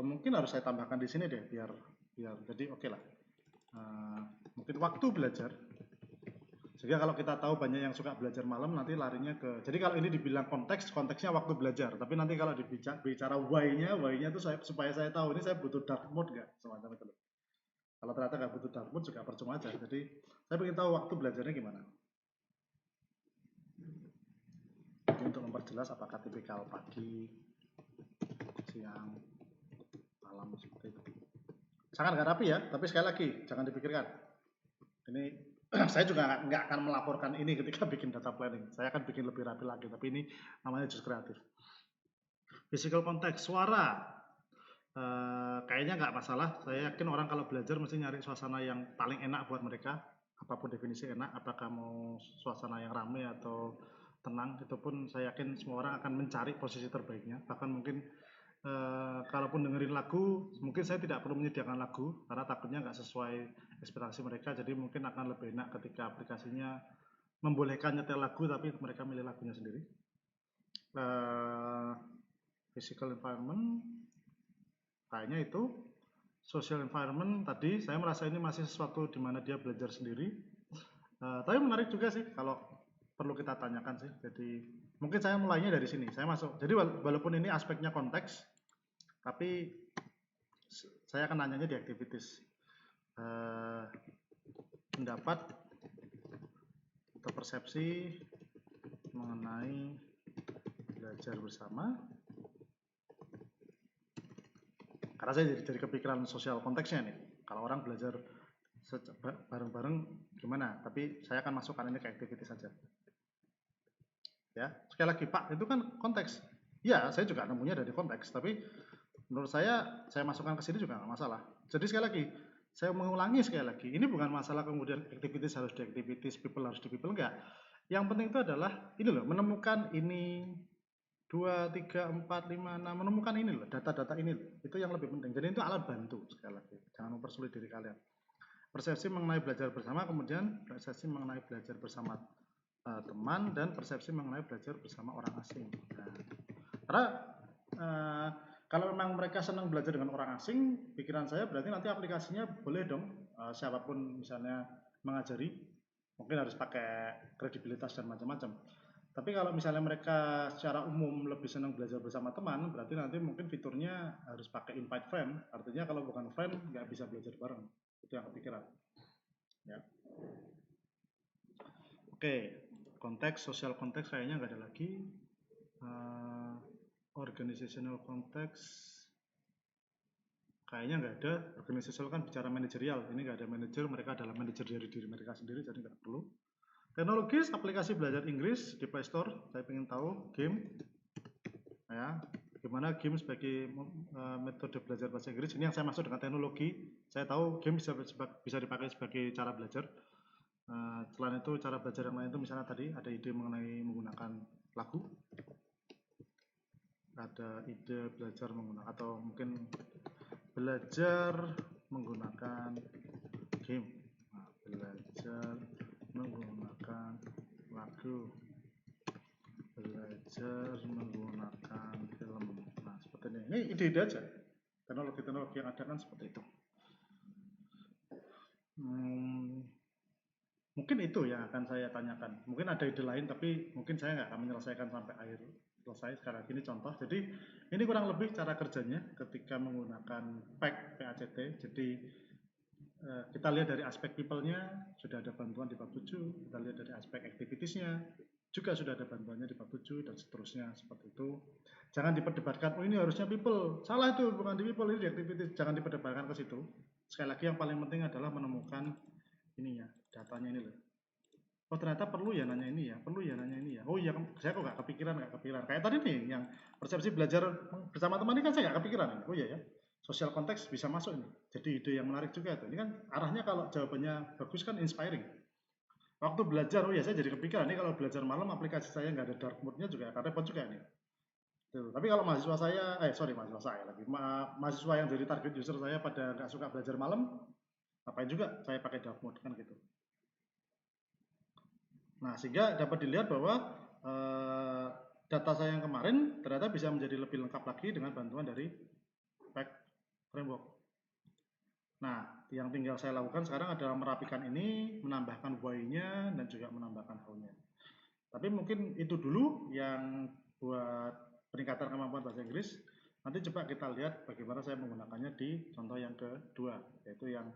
mungkin harus saya tambahkan di sini deh biar jadi oke lah. Mungkin waktu belajar. Sehingga kalau kita tahu banyak yang suka belajar malam, nanti larinya ke, jadi kalau ini dibilang konteksnya waktu belajar, tapi nanti kalau bicara why-nya itu supaya saya tahu ini saya butuh dark mode nggak, semacam itu. Kalau ternyata nggak butuh dark mode juga percuma aja. Jadi saya ingin tahu waktu belajarnya gimana. Jadi untuk memperjelas apakah tipikal pagi, siang, malam, seperti itu. Sangat nggak rapi ya, tapi sekali lagi jangan dipikirkan. Ini saya juga nggak akan melaporkan ini ketika bikin data planning. Saya akan bikin lebih rapi lagi, tapi ini namanya jus kreatif. Physical konteks, suara. kayaknya nggak masalah. Saya yakin orang kalau belajar mesti nyari suasana yang paling enak buat mereka. Apapun definisi enak, apakah mau suasana yang ramai atau tenang, itu pun saya yakin semua orang akan mencari posisi terbaiknya. Bahkan mungkin kalaupun dengerin lagu, mungkin saya tidak perlu menyediakan lagu karena takutnya nggak sesuai ekspektasi mereka. Jadi mungkin akan lebih enak ketika aplikasinya membolehkan nyetel lagu, tapi mereka milih lagunya sendiri. Physical environment, kayaknya itu. Social environment tadi saya merasa ini masih sesuatu di mana dia belajar sendiri. Tapi menarik juga sih kalau perlu kita tanyakan sih. Jadi mungkin saya mulainya dari sini. Saya masuk. Jadi walaupun ini aspeknya konteks, tapi saya akan nanyanya di activities. Pendapat atau persepsi mengenai belajar bersama. Karena saya jadi kepikiran sosial konteksnya nih. Kalau orang belajar bareng-bareng gimana? Tapi saya akan masukkan ini ke activity saja. Ya, sekali lagi Pak, itu kan konteks. Ya, saya juga nemunya dari konteks, tapi menurut saya masukkan ke sini juga nggak masalah. Jadi sekali lagi, saya mengulangi sekali lagi, ini bukan masalah kemudian activities harus di activities, people harus di people, enggak. Yang penting itu adalah ini loh, menemukan ini 2, 3, 4, 5, 6, menemukan ini loh, data-data ini loh. Itu yang lebih penting. Jadi itu alat bantu sekali lagi. Jangan mempersulit diri kalian. Persepsi mengenai belajar bersama, kemudian persepsi mengenai belajar bersama teman, dan persepsi mengenai belajar bersama orang asing. Nah, karena kalau memang mereka senang belajar dengan orang asing, pikiran saya berarti nanti aplikasinya boleh dong siapapun misalnya mengajari, mungkin harus pakai kredibilitas dan macam-macam. Tapi kalau misalnya mereka secara umum lebih senang belajar bersama teman, berarti nanti mungkin fiturnya harus pakai invite friend. Artinya kalau bukan friend, nggak bisa belajar bareng. Itu yang kepikiran. Ya. Oke, konteks, sosial konteks kayaknya nggak ada lagi. Organizational konteks kayaknya nggak ada. Organizational kan bicara manajerial. Ini nggak ada manajer, mereka adalah manajer dari diri mereka sendiri, jadi nggak perlu. Teknologis, aplikasi belajar Inggris di Play Store. Saya ingin tahu game, ya, gimana game sebagai metode belajar bahasa Inggris. Ini yang saya maksud dengan teknologi. Saya tahu game bisa dipakai sebagai cara belajar. Selain itu, cara belajar yang lain itu misalnya tadi ada ide mengenai menggunakan lagu, ada ide belajar menggunakan atau mungkin belajar menggunakan game, belajar menggunakan lagu, belajar menggunakan film. Nah, seperti ini. Ini ide-ide aja. Teknologi-teknologi yang ada kan seperti itu. Mungkin itu yang akan saya tanyakan. Mungkin ada ide lain, tapi mungkin saya nggak akan menyelesaikan sampai akhir selesai. Sekarang ini contoh. Jadi ini kurang lebih cara kerjanya ketika menggunakan PACT. Jadi kita lihat dari aspek people-nya, sudah ada bantuan di bab 7. Kita lihat dari aspek activities-nya, juga sudah ada bantuannya di bab 7, dan seterusnya seperti itu. Jangan diperdebatkan, oh ini harusnya people. Salah itu, bukan di people, ini di activities. Jangan diperdebatkan ke situ. Sekali lagi yang paling penting adalah menemukan ininya, datanya ini loh. Oh ternyata perlu ya nanya ini ya, perlu ya nanya ini ya. Oh iya, saya kok nggak kepikiran. Kayak tadi nih, yang persepsi belajar bersama teman ini kan saya nggak kepikiran. Oh iya ya, sosial konteks bisa masuk ini. Jadi ide yang menarik juga itu. Ini kan arahnya kalau jawabannya bagus kan inspiring. Waktu belajar, oh ya saya jadi kepikiran. Ini kalau belajar malam aplikasi saya nggak ada dark mode-nya juga, akan repot juga nih. Tuh. Tapi kalau mahasiswa saya, mahasiswa saya lagi, mahasiswa yang jadi target user saya pada nggak suka belajar malam, ngapain juga saya pakai dark mode kan gitu. Nah, sehingga dapat dilihat bahwa data saya yang kemarin ternyata bisa menjadi lebih lengkap lagi dengan bantuan dari PAC Framework. Nah, yang tinggal saya lakukan sekarang adalah merapikan ini, menambahkan why-nya, dan juga menambahkan how-nya. Tapi mungkin itu dulu yang buat peningkatan kemampuan bahasa Inggris. Nanti coba kita lihat bagaimana saya menggunakannya di contoh yang kedua, yaitu yang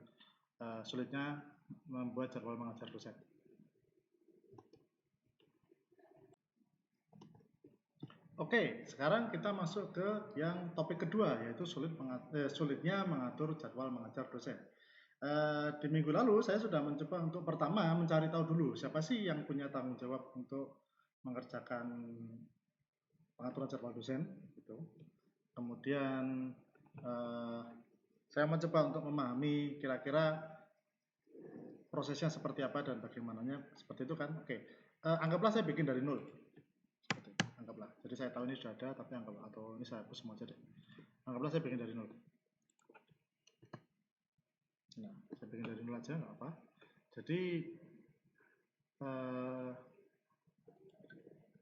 sulitnya membuat jadwal mengajar dosen. Oke, sekarang kita masuk ke yang topik kedua, yaitu sulitnya mengatur jadwal mengajar dosen. Di minggu lalu saya sudah mencoba untuk pertama mencari tahu dulu siapa sih yang punya tanggung jawab untuk mengerjakan pengaturan jadwal dosen, gitu. Kemudian saya mencoba untuk memahami kira-kira prosesnya seperti apa dan bagaimananya seperti itu kan. Oke, anggaplah saya bikin dari nol. Anggaplah. Jadi saya tahu ini sudah ada, tapi anggaplah atau ini saya hapus semua aja deh. Anggaplah saya bikin dari nol. Nah, saya bikin dari nol aja nggak apa. Jadi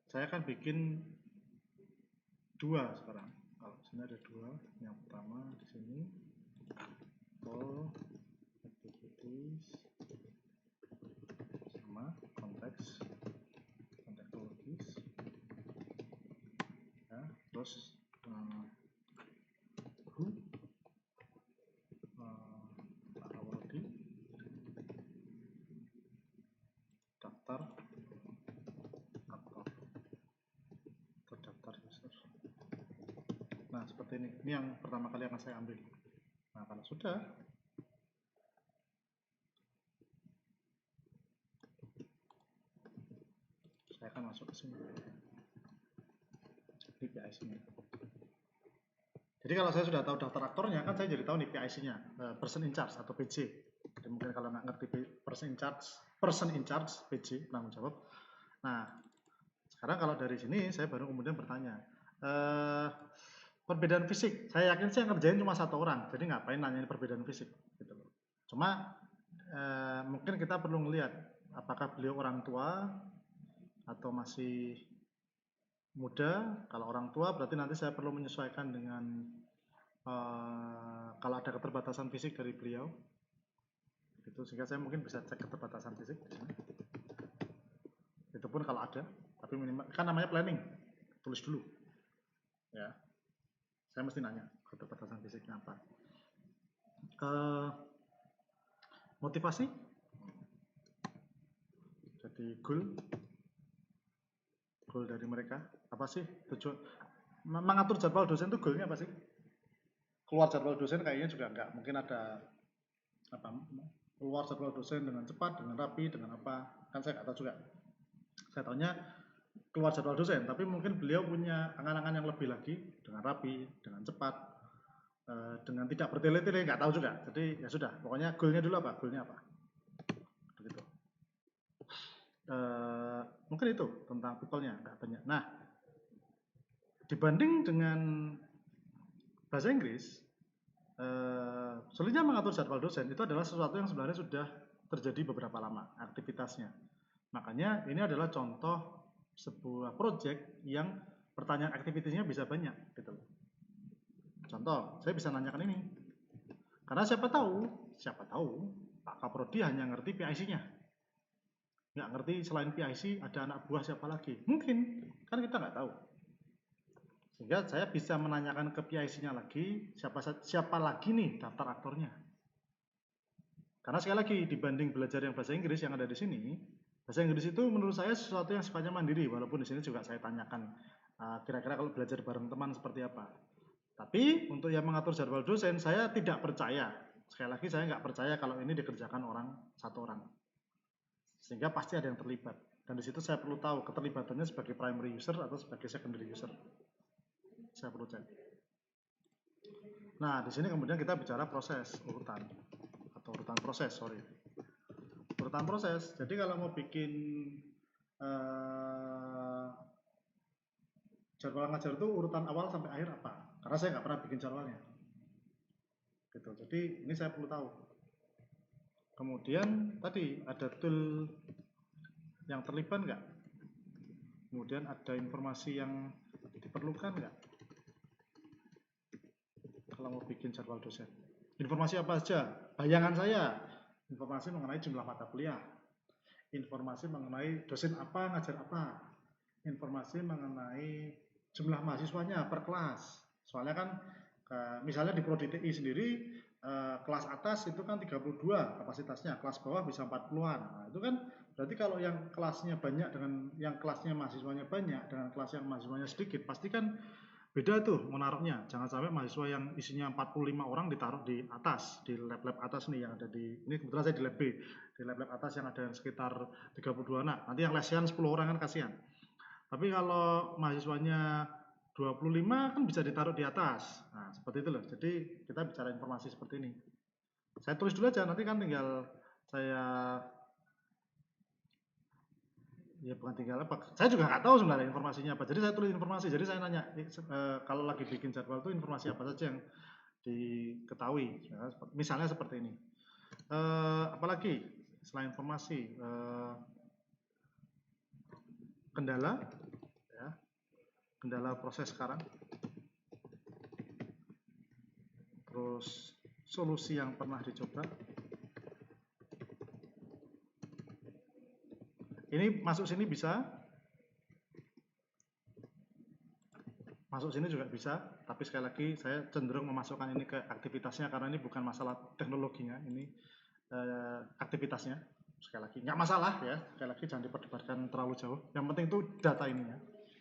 saya akan bikin dua sekarang. Kalau sini ada dua, yang pertama di sini activities sama konteks logis ya, terus who already daftar atau terdaftar user. Nah seperti ini yang pertama kali akan saya ambil. Nah kalau sudah, saya akan masuk ke sini di PIC-nya. Jadi kalau saya sudah tahu daftar aktornya, kan saya jadi tahu nih PIC-nya, person in charge atau PJ. Jadi mungkin kalau nggak ngerti person in charge PJ, penanggung jawab. Nah, sekarang kalau dari sini saya baru kemudian bertanya, perbedaan fisik, saya yakin sih yang ngerjain cuma satu orang, jadi ngapain nanyain perbedaan fisik gitu loh. Cuma mungkin kita perlu ngelihat apakah beliau orang tua atau masih muda. Kalau orang tua berarti nanti saya perlu menyesuaikan dengan kalau ada keterbatasan fisik dari beliau gitu, sehingga saya mungkin bisa cek keterbatasan fisik di sini. Itu pun kalau ada, tapi minimal kan namanya planning, tulis dulu ya. Saya mesti nanya keterbatasan fisiknya apa. Motivasi, jadi goal dari mereka apa sih, tujuan mengatur jadwal dosen itu goalnya apa sih? Keluar jadwal dosen kayaknya juga enggak, mungkin ada apa, keluar jadwal dosen dengan cepat, dengan rapi, dengan apa, kan saya nggak tahu juga. Saya tahunya keluar jadwal dosen, tapi mungkin beliau punya angan-angan yang lebih lagi, dengan rapi, dengan cepat, dengan tidak bertele-tele, nggak tahu juga. Jadi ya sudah, pokoknya goalnya dulu apa, goalnya apa, begitu. Mungkin itu tentang people-nya, nggak banyak. Nah, dibanding dengan bahasa Inggris, sulitnya mengatur jadwal dosen itu adalah sesuatu yang sebenarnya sudah terjadi beberapa lama aktivitasnya. Makanya ini adalah contoh sebuah project yang pertanyaan aktivitinya bisa banyak gitu. Contoh, saya bisa nanyakan ini. Karena siapa tahu Pak Kaprodi hanya ngerti PIC-nya. Nggak ngerti selain PIC ada anak buah siapa lagi. Mungkin, kan kita nggak tahu. Sehingga saya bisa menanyakan ke PIC-nya lagi, siapa lagi nih daftar aktornya. Karena sekali lagi, dibanding belajar yang bahasa Inggris yang ada di sini, bahasa Inggris itu menurut saya sesuatu yang sifatnya mandiri, walaupun di sini juga saya tanyakan kira-kira kalau belajar bareng teman seperti apa. Tapi untuk yang mengatur jadwal dosen, saya tidak percaya. Sekali lagi saya nggak percaya kalau ini dikerjakan satu orang. Sehingga pasti ada yang terlibat. Dan di situ saya perlu tahu keterlibatannya sebagai primary user atau sebagai secondary user. Saya perlu cek. Nah, di sini kemudian kita bicara proses urutan atau urutan proses, urutan proses. Jadi kalau mau bikin jadwal ngajar itu urutan awal sampai akhir apa? Karena saya nggak pernah bikin jadwalnya. Gitu. Jadi ini saya perlu tahu. Kemudian tadi ada tool yang terlibat nggak? Kemudian ada informasi yang diperlukan nggak? Kalau mau bikin jadwal dosen. Informasi apa saja? Bayangan saya, informasi mengenai jumlah mata kuliah, informasi mengenai dosen apa, ngajar apa, informasi mengenai jumlah mahasiswanya per kelas. Soalnya kan misalnya di Prodi TI sendiri kelas atas itu kan 32 kapasitasnya, kelas bawah bisa 40-an. Nah, itu kan berarti kalau yang kelasnya banyak dengan yang kelasnya mahasiswanya banyak dengan kelas yang mahasiswanya sedikit, pasti kan beda tuh menaruhnya. Jangan sampai mahasiswa yang isinya 45 orang ditaruh di atas, di lab-lab atas nih yang ada di, ini kebetulan saya di lab B, di lab-lab atas yang ada sekitar 32 anak. Nanti yang lesian 10 orang kan kasihan. Tapi kalau mahasiswanya 25 kan bisa ditaruh di atas. Nah, seperti itu loh. Jadi kita bicara informasi seperti ini. Saya tulis dulu aja, nanti kan tinggal saya, ya bukan tinggal apa, saya juga nggak tahu sebenarnya informasinya apa. Jadi saya tulis informasi. Jadi saya nanya, kalau lagi bikin jadwal itu informasi apa saja yang diketahui. Ya, misalnya seperti ini. Apalagi selain informasi, kendala, ya, kendala proses sekarang, terus solusi yang pernah dicoba. Ini masuk sini bisa, masuk sini juga bisa, tapi sekali lagi saya cenderung memasukkan ini ke aktivitasnya karena ini bukan masalah teknologinya, ini aktivitasnya. Sekali lagi nggak masalah ya, sekali lagi jangan diperdebatkan terlalu jauh. Yang penting itu data ini ya.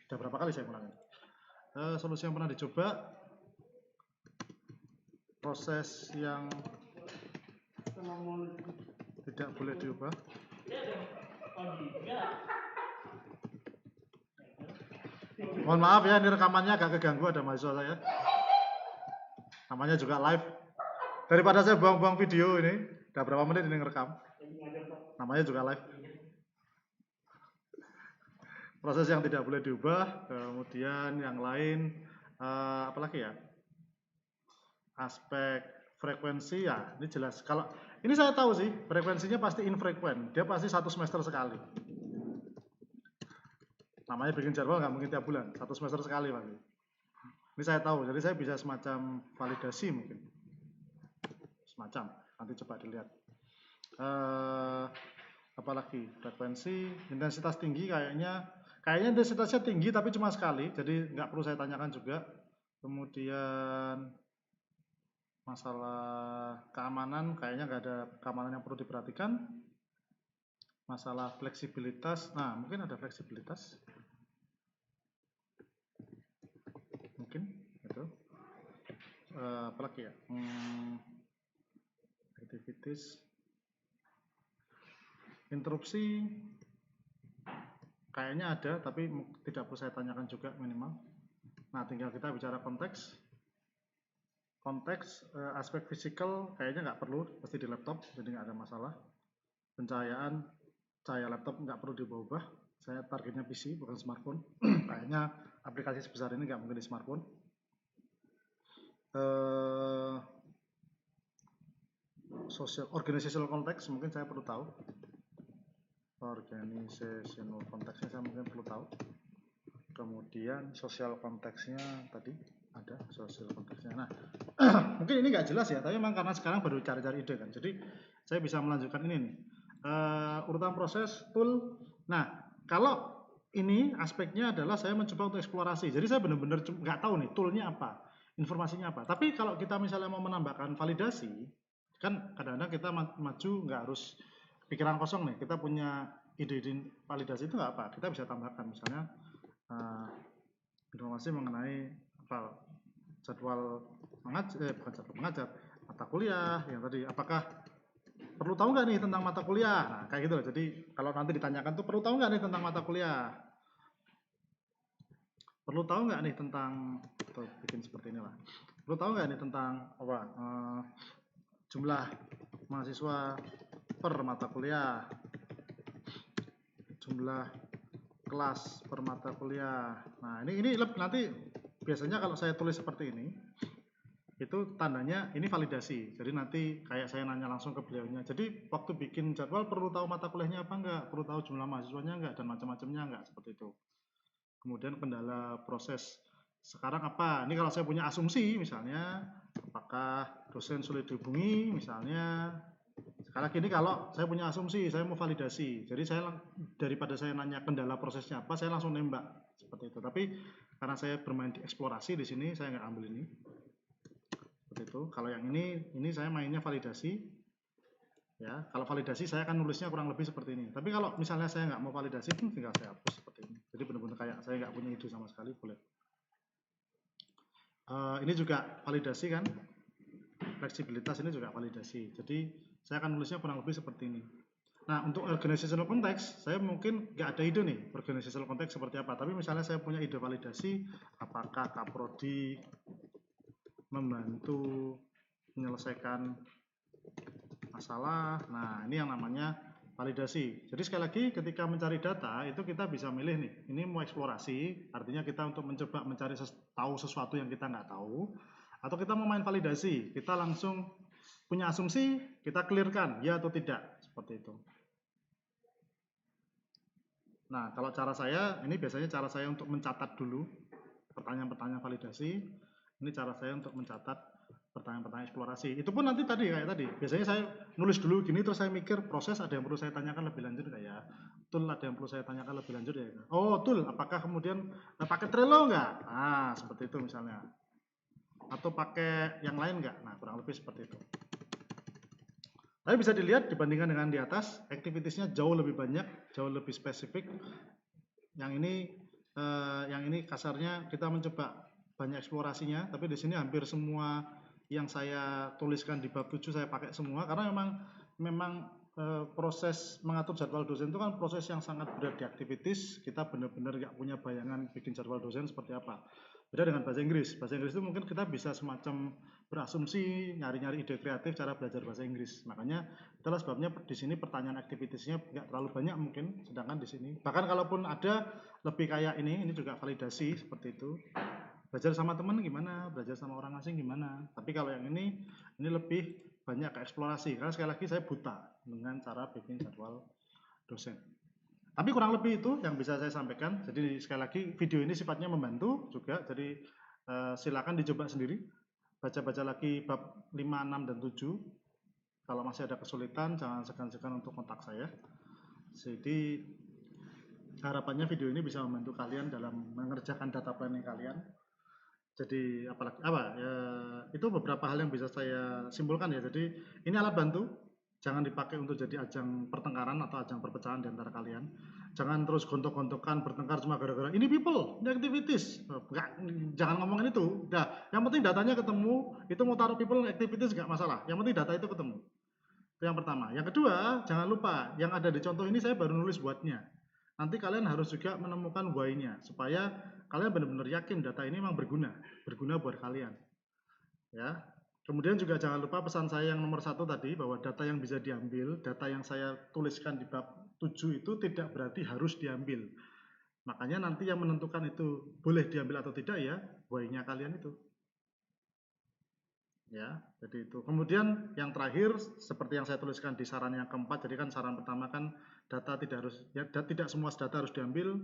Udah berapa kali saya ulangi. Solusi yang pernah dicoba, proses yang tidak boleh diubah. Mohon maaf ya, ini rekamannya agak keganggu, ada mahasiswa saya. Namanya juga live. Daripada saya buang-buang video ini, udah berapa menit ini ngerekam. Namanya juga live. Proses yang tidak boleh diubah, kemudian yang lain, apalagi ya? Aspek frekuensi ya, ini jelas. Kalau ini saya tahu sih, frekuensinya pasti infrequent, dia pasti 1 semester sekali. Namanya bikin jadwal nggak mungkin tiap bulan, 1 semester sekali pasti. Ini saya tahu, jadi saya bisa semacam validasi mungkin. Semacam, nanti coba dilihat. Apalagi frekuensi, intensitas tinggi kayaknya intensitasnya tinggi tapi cuma sekali, jadi nggak perlu saya tanyakan juga. Kemudian masalah keamanan, kayaknya nggak ada keamanan yang perlu diperhatikan. Masalah fleksibilitas, nah mungkin ada fleksibilitas, mungkin itu. Apalagi ya, activities, interupsi, kayaknya ada, tapi tidak perlu saya tanyakan juga minimal. Nah, tinggal kita bicara konteks. Konteks, aspek fisikal kayaknya nggak perlu, pasti di laptop, jadi nggak ada masalah. Pencahayaan, cahaya laptop nggak perlu diubah-ubah. Saya targetnya PC, bukan smartphone. Kayaknya aplikasi sebesar ini nggak mungkin di smartphone. Organizational konteks mungkin saya perlu tahu. Organizational konteksnya saya mungkin perlu tahu. Kemudian sosial konteksnya tadi ada sosial konteksnya. Nah, mungkin ini nggak jelas ya, tapi memang karena sekarang baru cari-cari ide kan. Jadi saya bisa melanjutkan ini nih. Urutan proses, tool. Nah, kalau ini aspeknya adalah saya mencoba untuk eksplorasi. Jadi saya benar-benar nggak tahu nih toolnya apa, informasinya apa. Tapi kalau kita misalnya mau menambahkan validasi, kan kadang-kadang kita maju nggak harus pikiran kosong nih. Kita punya ide-ide validasi itu nggak apa. Kita bisa tambahkan misalnya informasi mengenai apa, jadwal mengajar, bukan jadwal mengajar, mata kuliah yang tadi, apakah perlu tahu nggak nih tentang mata kuliah? Nah, kayak gitu loh. Jadi kalau nanti ditanyakan tuh perlu tahu nggak nih tentang mata kuliah? Perlu tahu nggak nih tentang, tuh bikin seperti inilah. Perlu tahu nggak nih tentang apa? Jumlah mahasiswa per mata kuliah, jumlah kelas per mata kuliah. Nah, ini nanti biasanya kalau saya tulis seperti ini, itu tandanya ini validasi. Jadi nanti kayak saya nanya langsung ke beliaunya. Jadi waktu bikin jadwal perlu tahu mata kuliahnya apa enggak, perlu tahu jumlah mahasiswanya enggak, dan macam-macamnya enggak, seperti itu. Kemudian kendala proses sekarang apa? Ini kalau saya punya asumsi misalnya, apakah dosen sulit dihubungi misalnya. Sekali lagi ini kalau saya punya asumsi, saya mau validasi. Jadi saya daripada saya nanya kendala prosesnya apa, saya langsung nembak seperti itu. Tapi karena saya bermain di eksplorasi di sini, saya nggak ambil ini. Seperti itu. Kalau yang ini saya mainnya validasi. Ya, kalau validasi saya akan nulisnya kurang lebih seperti ini. Tapi kalau misalnya saya nggak mau validasi, tinggal saya hapus seperti ini. Jadi benar-benar kayak saya nggak punya ide sama sekali, boleh. Ini juga validasi kan? Fleksibilitas ini juga validasi. Jadi saya akan nulisnya kurang lebih seperti ini. Nah, untuk organizational context, saya mungkin nggak ada ide nih, organizational context seperti apa. Tapi misalnya saya punya ide validasi, apakah Kaprodi membantu menyelesaikan masalah. Nah, ini yang namanya validasi. Jadi sekali lagi ketika mencari data, itu kita bisa milih nih, ini mau eksplorasi, artinya kita untuk mencoba mencari tahu sesuatu yang kita nggak tahu, atau kita mau main validasi, kita langsung punya asumsi, kita clearkan, ya atau tidak, seperti itu. Nah, kalau cara saya, ini biasanya cara saya untuk mencatat dulu pertanyaan-pertanyaan validasi. Ini cara saya untuk mencatat pertanyaan-pertanyaan eksplorasi. Itu pun nanti tadi kayak tadi. Biasanya saya nulis dulu gini, terus saya mikir proses ada yang perlu saya tanyakan lebih lanjut nggak ya? Tool ada yang perlu saya tanyakan lebih lanjut ya? Oh, tool, apakah kemudian pakai Trello nggak? Nah, seperti itu misalnya. Atau pakai yang lain nggak? Nah, kurang lebih seperti itu. Tapi bisa dilihat dibandingkan dengan di atas, activitiesnya jauh lebih banyak, jauh lebih spesifik. Yang ini kasarnya kita mencoba banyak eksplorasinya, tapi di sini hampir semua yang saya tuliskan di bab 7 saya pakai semua karena memang proses mengatur jadwal dosen itu kan proses yang sangat berat di activities. Kita benar-benar nggak punya bayangan bikin jadwal dosen seperti apa. Beda dengan bahasa Inggris. Bahasa Inggris itu mungkin kita bisa semacam berasumsi, nyari-nyari ide kreatif cara belajar bahasa Inggris. Makanya itulah sebabnya di sini pertanyaan activitiesnya nggak terlalu banyak mungkin, sedangkan di sini bahkan kalaupun ada lebih kayak ini juga validasi seperti itu. Belajar sama teman gimana, belajar sama orang asing gimana. Tapi kalau yang ini lebih banyak ke eksplorasi. Karena sekali lagi saya buta dengan cara bikin jadwal dosen. Tapi kurang lebih itu yang bisa saya sampaikan. Jadi sekali lagi video ini sifatnya membantu juga. Jadi silakan dicoba sendiri. Baca-baca lagi bab 5, 6, dan 7. Kalau masih ada kesulitan jangan segan-segan untuk kontak saya. Jadi harapannya video ini bisa membantu kalian dalam mengerjakan data planning kalian. Jadi apalagi apa ya, itu beberapa hal yang bisa saya simpulkan ya. Jadi ini alat bantu, jangan dipakai untuk jadi ajang pertengkaran atau ajang perpecahan di antara kalian. Jangan terus gontok-gontokan bertengkar cuma gara-gara ini people, ini activities. Enggak, jangan ngomongin itu. Udah, yang penting datanya ketemu, itu mau taruh people activities enggak masalah. Yang penting data itu ketemu. Itu yang pertama. Yang kedua, jangan lupa yang ada di contoh ini saya baru nulis buatnya. Nanti kalian harus juga menemukan why-nya supaya kalian benar-benar yakin data ini memang berguna buat kalian. Ya. Kemudian juga jangan lupa pesan saya yang nomor 1 tadi bahwa data yang bisa diambil, data yang saya tuliskan di bab 7 itu tidak berarti harus diambil. Makanya nanti yang menentukan itu boleh diambil atau tidak ya, why-nya kalian itu. Ya, jadi itu. Kemudian yang terakhir seperti yang saya tuliskan di saran yang keempat, jadi kan saran pertama kan data tidak harus ya, tidak semua data harus diambil,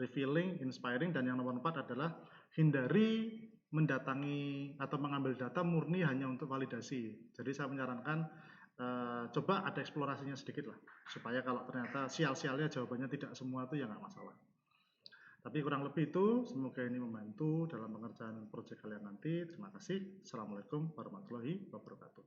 revealing, inspiring, dan yang nomor 4 adalah hindari mendatangi atau mengambil data murni hanya untuk validasi. Jadi saya menyarankan coba ada eksplorasinya sedikit lah, supaya kalau ternyata sial-sialnya jawabannya tidak semua itu ya nggak masalah. Tapi kurang lebih itu, semoga ini membantu dalam pengerjaan proyek kalian nanti. Terima kasih. Assalamualaikum warahmatullahi wabarakatuh.